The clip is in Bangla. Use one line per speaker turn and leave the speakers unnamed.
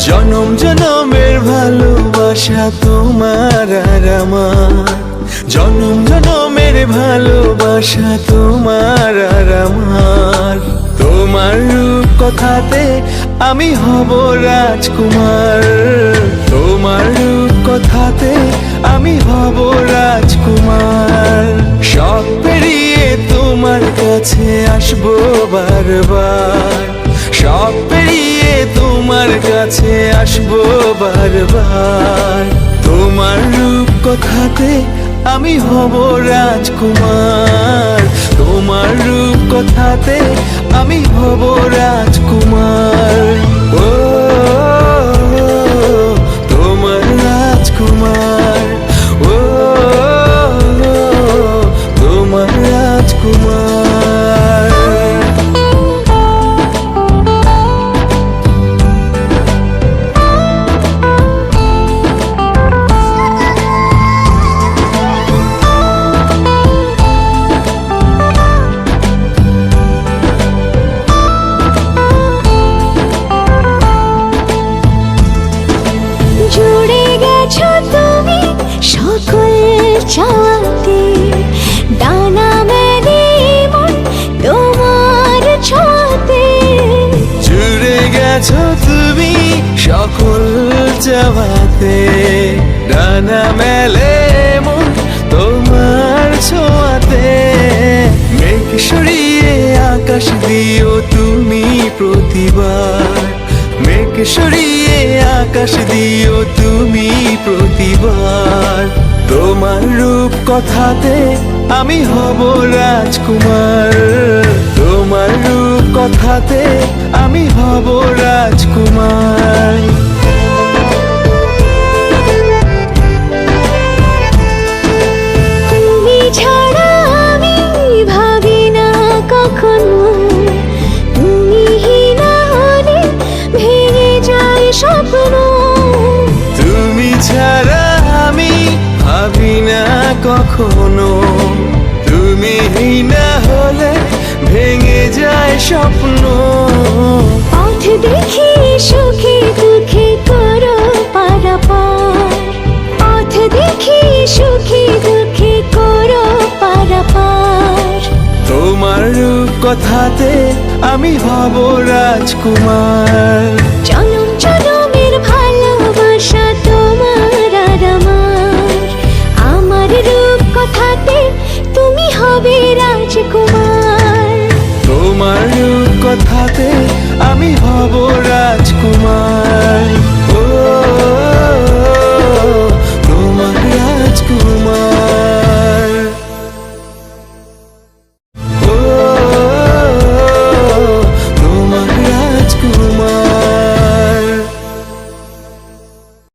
জনম জনমের ভালোবাসা তোমার আর আমার, জনম জনমের ভালোবাসা তোমার আর আমার। তোমার রূপ কথাতে আমি হব রাজকুমার, তোমার রূপ কথাতে আমি হব রাজকুমার। সব পেরিয়ে তোমার কাছে আসবো বারবার, সব পেরিয়ে তোমার কাছে আসবো বারবার। তোমার রূপ কথাতে আমি হব রাজকুমার, তোমার রূপ কথাতে আমি হব রাজকুমার। ও তোমার রাজকুমার, ও তোমার রাজকুমার।
জুড়ে গেছো তুমি সকল চাওয়াতে, ডানা মেলে মন তোমার ছোঁয়াতে।
জুড়ে গেছো তুমি সকল চাওয়াতে, ডানা মেলে মন তোমার ছোঁয়াতে। মেঘ সরিয়ে আকাশ দিও তুমি প্রতিবার, মেঘ সরিয়ে আকাশ দিও তুমি প্রতিবার। তোমার রূপ কথাতে আমি হব রাজকুমার, তোমার রূপ কথাতে আমি হব রাজকুমার।
তুমি ছাড়া আমি ভাবি না কখনো, তুমি না হলে ভেঙে যায় স্বপ্ন।
তুমি ছাড়া আমি ভাবি না কখনো, তুমি না হলে ভেঙে যায় স্বপ্ন।
পথ দেখি সুখে দুঃখে করো পারাপার, পথ দেখি সুখে দুঃখে করো পারাপার।
তোমার রূপ কথাতে আমি হব রাজকুমার,